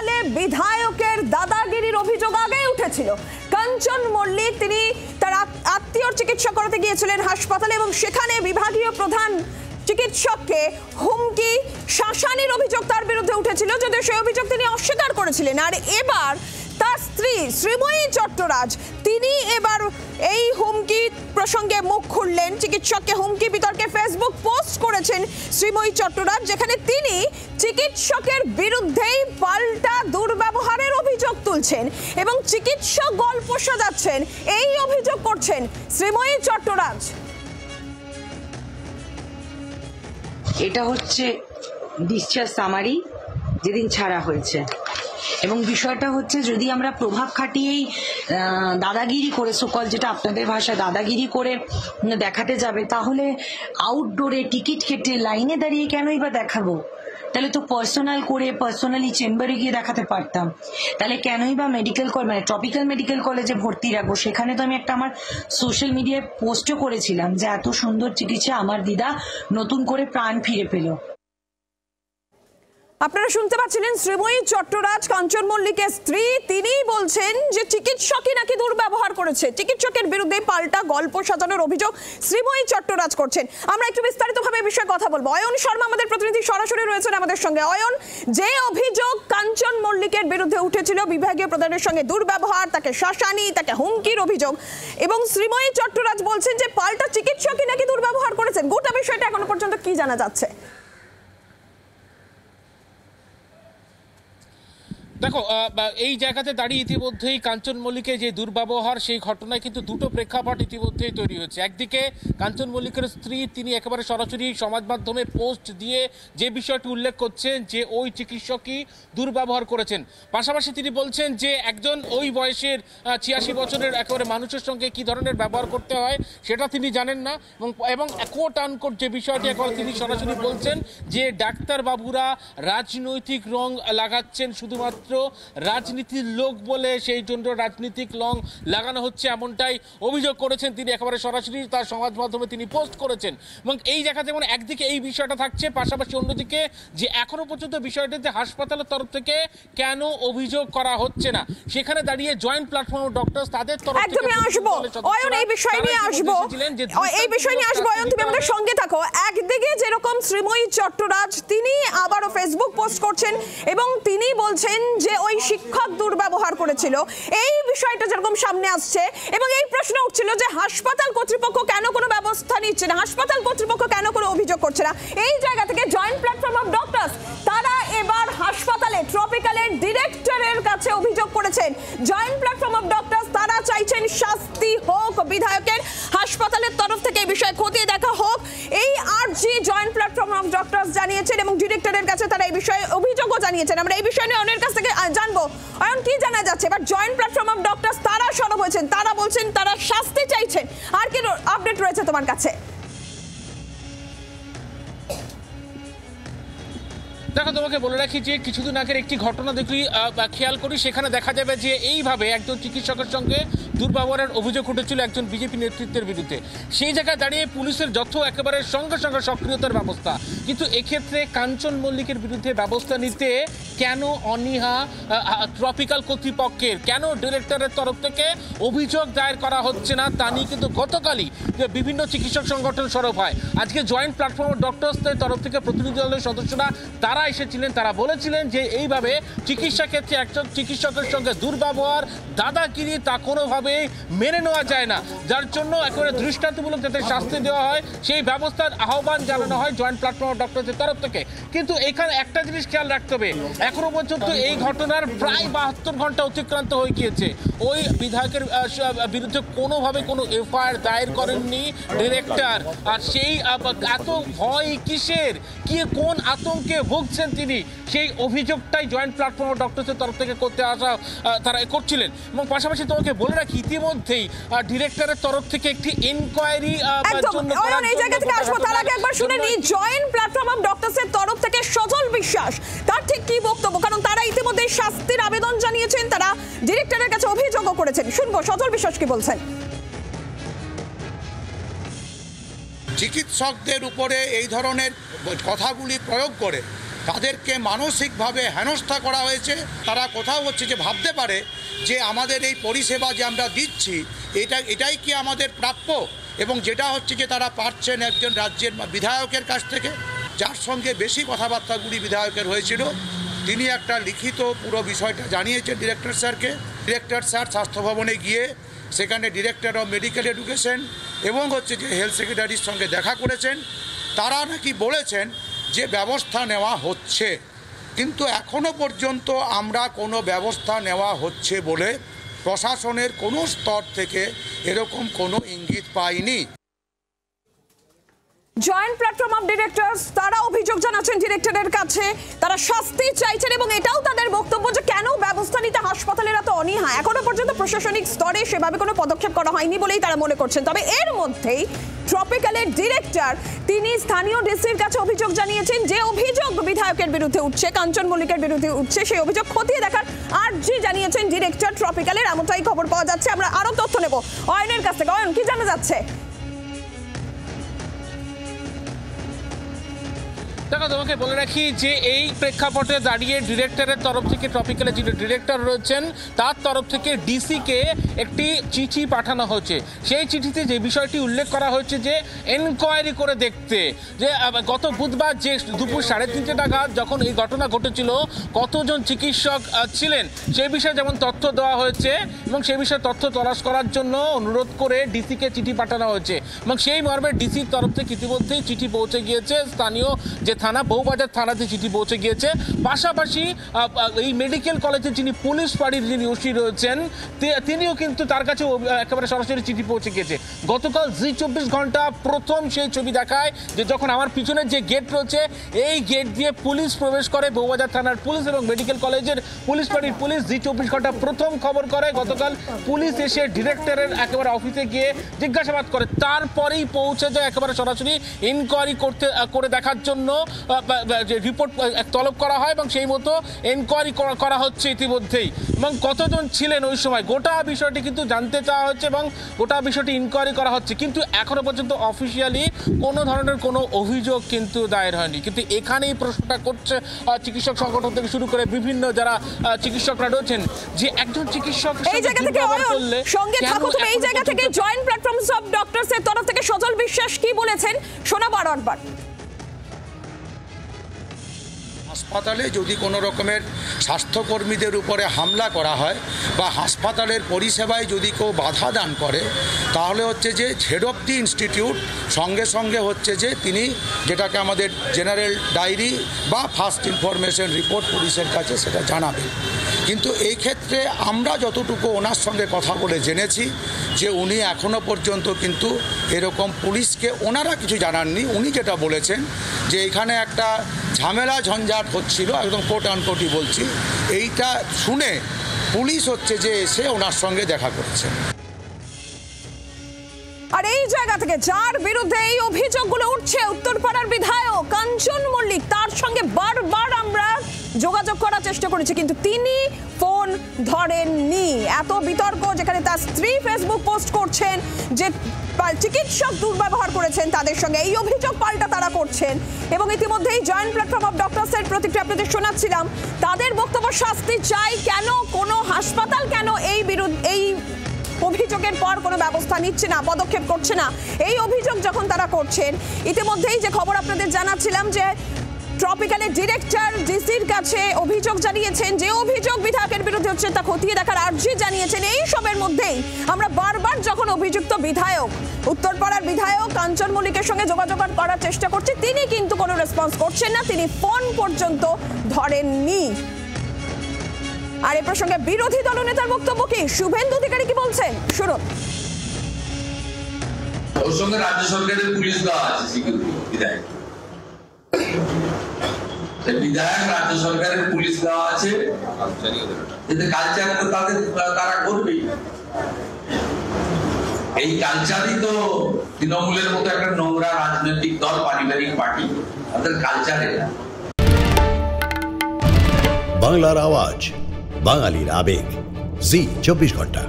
হাসপাতালে বিধায়কের দাদাগিরির অভিযোগ আগে উঠেছিল। কাঞ্চন মল্লিক তিনি তার আত্মীয় চিকিৎসা করাতে গিয়েছিলেন হাসপাতালে এবং সেখানে বিভাগীয় প্রধান চিকিৎসককে হুমকি শাসানির অভিযোগ তার বিরুদ্ধে উঠেছিল, যদিও সেই অভিযোগ তিনি অস্বীকার করেছিলেন। আর এবার তার স্ত্রী শ্রীময়ী চট্টরাজ তিনি এবার এই হুমকি প্রসঙ্গে মুখ খুললেন। চিকিৎসককে হুমকি বিতর্কে ফেসবুক পোস্ট করেছেন শ্রীময়ী চট্টরাজ, যেখানে তিনি চিকিৎসকের বিরুদ্ধেই পাল্টা দুর্ব্যবহারের অভিযোগ তুলছেন এবং চিকিৎসক গল্প সাজাচ্ছেন, এই অভিযোগ করছেন শ্রীময়ী চট্টরাজ। এটা হচ্ছে ডিসচার্জ সামারি যেদিন ছাড়া হয়েছে, এবং বিষয়টা হচ্ছে যদি আমরা প্রভাব খাটিয়েই দাদাগিরি করে, সকল যেটা আপনাদের ভাষায় দাদাগিরি করে দেখাতে যাবে, তাহলে আউটডোরে টিকিট কেটে লাইনে দাঁড়িয়ে কেনই বা দেখাবো? তাহলে তো পার্সোনাল করে পার্সোনালি চেম্বারে গিয়ে দেখাতে পারতাম। তাহলে কেনই বা মেডিকেল মানে ট্রপিক্যাল মেডিকেল কলেজে ভর্তি রাখবো? সেখানে তো আমি একটা আমার সোশ্যাল মিডিয়ায় পোস্টও করেছিলাম যে এত সুন্দর চিকিৎসা, আমার দিদা নতুন করে প্রাণ ফিরে পেল। আপনারা শুনতে পাচ্ছিলেন শ্রীময়ী চট্টরাজ, কাঞ্চন মল্লিকের স্ত্রী, তিনি বলছেন যে চিকিৎসকই নাকি দুর্ব্যবহার করেছে। চিকিৎসকের বিরুদ্ধে পাল্টা গল্প সাজানোর অভিযোগ শ্রীময়ী চট্টরাজ করছেন। আমরা একটু বিস্তারিতভাবে এই বিষয়ে কথা বলবো। অয়ন শর্মা আমাদের প্রতিনিধি সরাসরি রয়েছেন আমাদের সঙ্গে। অয়ন, যে অভিযোগ কাঞ্চন মল্লিকের বিরুদ্ধে উঠেছিল বিভাগীয় প্রধানের সঙ্গে দুর্ব্যবহার, তাকে শাসানি, তাকে হুমকির অভিযোগ, এবং শ্রীময়ী চট্টরাজ বলছেন যে পাল্টা চিকিৎসকই নাকি দুর্ব্যবহার করেছেন, গোটা বিষয়টা এখনো পর্যন্ত কি জানা যাচ্ছে? দেখো, এই জায়গাতে দাঁড়িয়ে ইতিমধ্যেই কাঞ্চন মল্লিকের যে দুর্ব্যবহার, সেই ঘটনায় কিন্তু দুটো প্রেক্ষাপট ইতিমধ্যেই তৈরি হয়েছে। একদিকে কাঞ্চন মল্লিকের স্ত্রী তিনি একেবারে সরাসরি সমাজ মাধ্যমে পোস্ট দিয়ে যে বিষয়টি উল্লেখ করছেন যে ওই চিকিৎসকই দুর্ব্যবহার করেছেন। পাশাপাশি তিনি বলছেন যে একজন ওই বয়সের 86 বছরের একেবারে মানুষের সঙ্গে কি ধরনের ব্যবহার করতে হয় সেটা তিনি জানেন না, এবং কোট আনকোট যে বিষয়টি একেবারে তিনি সরাসরি বলছেন যে ডাক্তারবাবুরা রাজনৈতিক রং লাগাচ্ছেন, শুধুমাত্র রাজনীতির লোক বলে সেই জন্য রাজনৈতিক রং লাগানো হচ্ছে, এমনটাই অভিযোগ করেছেন তিনি একেবারে সরাসরি তার সমাজ মাধ্যমে তিনি পোস্ট করেছেন। এবং এই জায়গাতে যেমন একদিকে এই বিষয়টা থাকছে, পাশাপাশি অন্যদিকে যে এখনো পর্যন্ত বিষয়টিতে হাসপাতালের তরফ থেকে কেন অভিযোগ করা হচ্ছে না, সেখানে দাঁড়িয়ে জয়েন্ট প্ল্যাটফর্ম ডক্টরস তাদের তরফ থেকে এই বিষয় নিয়ে আসবো। অয়ন, তুমি আমাদের সঙ্গে থাকো। একদিকে যেরকম শ্রীময়ী চট্টরাজ তিনি আবারও ফেসবুক পোস্ট করছেন এবং তিনি বলছেন যে ওই শিক্ষক দুর্ব্যবহার করেছিল, এই বিষয়টা যেরকম সামনে আসছে এবং এই প্রশ্ন উঠছিল যে হাসপাতাল কর্তৃপক্ষ কেন কোনো ব্যবস্থা নিচ্ছে না, হাসপাতাল কর্তৃপক্ষ কেন কোনো অভিযোগ করছে না। এই জায়গা থেকে জয়েন্ট প্ল্যাটফর্ম অফ ডক্টরস তারা এবার হাসপাতালে ট্রপিক্যালের ডিরেক্টরের কাছে অভিযোগ করেছেন। জয়েন্ট প্ল্যাটফর্ম অফ ডক্টরস তারা চাইছেন শাস্তি হোক বিধায়কের, হাসপাতালের তরফ থেকে এই বিষয়ে খতিয়ে দেখা হোক, এই আর্জি জয়েন্ট প্ল্যাটফর্ম অফ ডক্টরস জানিয়েছেন এবং ডিরেক্টরের কাছে তারা এই বিষয়ে অভিযোগও জানিয়েছেন। আমরা এই বিষয় নিয়ে অনেক কাছ থেকে জানবো। এখন কি জানা যাচ্ছে এবার জয়েন্ট প্ল্যাটফর্ম অফ ডক্টরস তারা সরব হয়েছেন, তারা বলছেন তারা শাস্তি চাইছেন, আর কি আপডেট রয়েছে তোমার কাছে? দেখো, তোমাকে বলে রাখি যে কিছুদিন আগের একটি ঘটনা দেখি খেয়াল করি, সেখানে দেখা যাবে যে এইভাবে একজন চিকিৎসকের সঙ্গে দুর্ব্যবহারের অভিযোগ উঠেছিল একজন বিজেপি নেতৃত্বের বিরুদ্ধে। সেই জায়গায় দাঁড়িয়ে পুলিশের যত একেবারে সঙ্গে সঙ্গে সক্রিয়তার ব্যবস্থা, কিন্তু এক্ষেত্রে কাঞ্চন মল্লিকের বিরুদ্ধে ব্যবস্থা নিতে কেন অনীহা ট্রপিক্যাল কর্তৃপক্ষের, কেন ডিরেক্টরের তরফ থেকে অভিযোগ দায়ের করা হচ্ছে না, তা নিয়ে কিন্তু গতকালই বিভিন্ন চিকিৎসক সংগঠন সরব হয়। আজকে জয়েন্ট প্ল্যাটফর্ম অফ ডক্টরসদের তরফ থেকে প্রতিনিধি দলের সদস্যরা তারা এসেছিলেন, তারা বলেছিলেন যে এইভাবে চিকিৎসা ক্ষেত্রে একজন চিকিৎসকের সঙ্গে দুর্ব্যবহার, দাদাগিরি তা কোনোভাবেই মেনে নেওয়া যায় না, যার জন্য একেবারে দৃষ্টান্তমূলক যাতে শাস্তি দেওয়া হয় সেই ব্যবস্থার আহ্বান জানানো হয় জয়েন্ট প্ল্যাটফর্ম অফ ডক্টরসের তরফ থেকে। কিন্তু এখানে একটা জিনিস খেয়াল রাখতে হবে, এখনো পর্যন্ত এই ঘটনার প্রায় 72 ঘন্টা অতিক্রান্ত হয়ে গিয়েছে, ওই বিধায়কের বিরুদ্ধে কোনোভাবে কোনো এফআইআর দায়ের করেননি ডিরেক্টর। আর সেই এত ভয় কিসের, কি কোন আতঙ্কে ভুগছেন তিনি, সেই অভিযোগটাই জয়েন্ট প্ল্যাটফর্ম অফ ডক্টরসের তরফ থেকে করতে আসা তারা করছিলেন। এবং পাশাপাশি তোমাকে বলে রাখি ইতিমধ্যেই ডিরেক্টরের তরফ থেকে একটি ইনকোয়ারি এই জায়গা থেকে আসবো, তার আগে একবার শুনে নি জয়েন্ট প্ল্যাটফর্ম অফ ডক্টরসের তরফ থেকে সজল বিশ্বাস তার ঠিক কি বক্তব্য, কারণ তারা ইতিমধ্যে শাস্তির আবেদন জানিয়েছেন, তারা ডিরেক্টরের কাছে অভিযোগও করেছেন। শুনবো সজল বিশ্বাস কি বলছেন। চিকিৎসকদের উপরে এই ধরনের কথাগুলি প্রয়োগ করে তাদেরকে মানসিকভাবে হেনস্থা করা হয়েছে। তারা কোথাও হচ্ছে যে ভাবতে পারে যে আমাদের এই পরিষেবা যে আমরা দিচ্ছি এটাই কি আমাদের প্রাপ্য, এবং যেটা হচ্ছে যে তারা পাচ্ছেন একজন রাজ্যের বিধায়কের কাছ থেকে, যার সঙ্গে বেশি কথাবার্তাগুলি বিধায়কের হয়েছিল। তিনি একটা লিখিত পুরো বিষয়টা জানিয়েছেন ডিরেক্টর স্যারকে। ডিরেক্টর স্যার স্বাস্থ্য ভবনে গিয়ে সেখানে ডিরেক্টর অফ মেডিকেল এডুকেশন এবং হচ্ছে যে হেলথ সেক্রেটারির সঙ্গে দেখা করেছেন। তারা নাকি বলেছেন যে ব্যবস্থা নেওয়া হচ্ছে, কিন্তু এখনো পর্যন্ত আমরা কোনো ব্যবস্থা নেওয়া হচ্ছে বলে প্রশাসনের কোনো স্তর থেকে এরকম কোনো ইঙ্গিত পাইনি। জয়েন্ট প্ল্যাটফর্ম অফ ডিরেক্টরস তারা অভিযোগ জানাচ্ছেন ডিরেক্টরের কাছে, তারা শাস্তি চাইছেন এবং এটাও তাদের বক্তব্য যে কেন ব্যবস্থা নিতে হাসপাতালের এত অনীহা। এখনো পর্যন্ত প্রশাসনিক স্তরে সেভাবে কোনো পদক্ষেপ করা হয়নি বলেই তারা মনে করছেন। তবে এর মধ্যেই ট্রপিক্যালের ডিরেক্টর তিনি স্থানীয় ডিসির কাছে অভিযোগ জানিয়েছেন, যে অভিযোগ বিধায়কের বিরুদ্ধে উঠছে, কাঞ্চন মল্লিকের বিরুদ্ধে উঠছে, সেই অভিযোগ খতিয়ে দেখার আর্জি জানিয়েছেন ডিরেক্টর ট্রপিক্যালের। এমনটাই খবর পাওয়া যাচ্ছে। আমরা আরো তথ্য নেব অয়নের কাছ থেকে। অয়ন, কি জানা যাচ্ছে? দেখো, তোমাকে বলে রাখি যে এই প্রেক্ষাপটে দাঁড়িয়ে ডিরেক্টরের তরফ থেকে, ট্রপিক্যালের যিনি ডিরেক্টর রয়েছেন তার তরফ থেকে ডিসিকে একটি চিঠি পাঠানো হয়েছে। সেই চিঠিতে যে বিষয়টি উল্লেখ করা হয়েছে যে এনকোয়ারি করে দেখতে, যে গত বুধবার যে দুপুর 3:30 নাগাদ যখন এই ঘটনা ঘটেছিল কতজন চিকিৎসক ছিলেন সেই বিষয়ে যেমন তথ্য দেওয়া হয়েছে এবং সেই বিষয়ে তথ্য তলাশ করার জন্য অনুরোধ করে ডিসিকে চিঠি পাঠানো হয়েছে এবং সেই মর্মে ডিসির তরফ থেকে ইতিমধ্যেই চিঠি পৌঁছে গিয়েছে স্থানীয় যে থানা, বউবাজার থানাতে চিঠি পৌঁছে গিয়েছে। পাশাপাশি এই মেডিকেল কলেজের যিনি পুলিশ ফাঁড়ির যিনি ওসি রয়েছেন তিনিও কিন্তু তার কাছে একেবারে সরাসরি চিঠি পৌঁছে গিয়েছে। গতকাল জি 24 ঘন্টা প্রথম সেই ছবি দেখায় যে যখন আমার পিছনের যে গেট রয়েছে এই গেট দিয়ে পুলিশ প্রবেশ করে, বউবাজার থানার পুলিশ এবং মেডিকেল কলেজের পুলিশ ফাঁড়ির পুলিশ জি 24 ঘন্টা প্রথম খবর করে। গতকাল পুলিশ এসে ডিরেক্টরের একেবারে অফিসে গিয়ে জিজ্ঞাসাবাদ করে, তারপরেই পৌঁছে যায় একেবারে সরাসরি ইনকোয়ারি করে দেখার জন্য রিপোর্ট তলব করা হয় এবং সেই মতো এনকোয়ারি করা হচ্ছে ইতিমধ্যেই। এবং কতজন ছিলেন ওই সময় গোটা বিষয়টি কিন্তু জানতে চাওয়া হচ্ছে এবং গোটা বিষয়টি ইনকোয়ারি করা হচ্ছে, কিন্তু এখনো পর্যন্ত অফিসিয়ালি কোনো ধরনের কোনো অভিযোগ কিন্তু দায়ের হয়নি। কিন্তু এখানেই প্রশ্নটা করছে চিকিৎসক সংগঠন থেকে শুরু করে বিভিন্ন যারা চিকিৎসকরা রয়েছেন যে একজন চিকিৎসক এই জায়গা থেকে সঙ্গে থাকো তুমি, এই জায়গা থেকে জয়েন্ট প্ল্যাটফর্ম অফ ডক্টরস এর তরফ থেকে সজল বিশ্বাস কি বলেছেন শোনাবো আরেকবার। হাসপাতালে যদি কোনো রকমের স্বাস্থ্যকর্মীদের উপরে হামলা করা হয় বা হাসপাতালের পরিষেবায় যদি কেউ বাধা দান করে, তাহলে হচ্ছে যে হেড অফ দি ইনস্টিটিউট সঙ্গে সঙ্গে হচ্ছে যে তিনি যেটাকে আমাদের জেনারেল ডায়েরি বা ফার্স্ট ইনফরমেশন রিপোর্ট পুলিশের কাছে সেটা জানাবেন। কিন্তু এই ক্ষেত্রে আমরা যতটুকু ওনার সঙ্গে কথা বলে জেনেছি যে উনি এখনও পর্যন্ত কিন্তু এরকম পুলিশকে ওনারা কিছু জানাননি। উনি যেটা বলেছেন যে এখানে একটা ঝামেলা ঝঞ্ঝাট হচ্ছিল, একদম কোট আনকোটই বলছি, এইটা শুনে পুলিশ হচ্ছে যে এসে ওনার সঙ্গে দেখা করেছে। আর এই জায়গা থেকে যার বিরুদ্ধে এই অভিযোগগুলো উঠছে উত্তরপাড়ার বিধায়ক কাঞ্চন মল্লিক, তার সঙ্গে বারবার আমরা যোগাযোগ করার চেষ্টা করেছি কিন্তু তিনি ফোন ধরেননি। এত বিতর্ক, যেখানে তার স্ত্রী ফেসবুক পোস্ট করছেন যে চিকিৎসক দুর্ব্যবহার করেছেন তাদের সঙ্গে, এই অভিযোগ পাল্টা তারা করছেন। এবং ইতিমধ্যেই জয়েন্ট প্ল্যাটফর্ম অফ ডক্টরসের প্রতিক্রিয়া আপনাদের শোনাচ্ছিলাম, তাদের বক্তব্য শাস্তি চাই, কেন কোনো হাসপাতাল কেন এই অভিযোগের পর কোনো ব্যবস্থা নিচ্ছে না, পদক্ষেপ করছে না, এই অভিযোগ যখন তারা করছেন। ইতিমধ্যেই যে খবর আপনাদের জানাচ্ছিলাম যে ট্রপিক্যালের ডিরেক্টর ডিসির কাছে অভিযোগ জানিয়েছেন, যে অভিযোগ বিধায়কের বিরুদ্ধে হচ্ছে তা খতিয়ে দেখার আর্জি জানিয়েছেন। এই সবের মধ্যেই আমরা বারবার যখন অভিযুক্ত বিধায়ক উত্তরপাড়ার বিধায়ক কাঞ্চন মল্লিকের সঙ্গে যোগাযোগ করার চেষ্টা করছি, তিনি কিন্তু কোনো রেসপন্স করছেন না, তিনি ফোন পর্যন্ত ধরেননি। আর এ প্রসঙ্গে বিরোধী দলনেতার বক্তব্য কি, শুভেন্দু অধিকারী কি বলছেন শুনুন। ওর সঙ্গে রাজ্য সরকারের পুলিশ দেওয়া আছে, বিধায়ক রাজ্য সরকারের পুলিশ দেওয়া আছে, কালচার তো তারা করবেই। এই কালচারই তো তৃণমূলের মতো একটা নোংরা রাজনৈতিক দল, পারিবারিক পার্টি, তাদের কালচারে। বাংলার আওয়াজ, বাঙালির আবেগ, জি 24 ঘন্টা।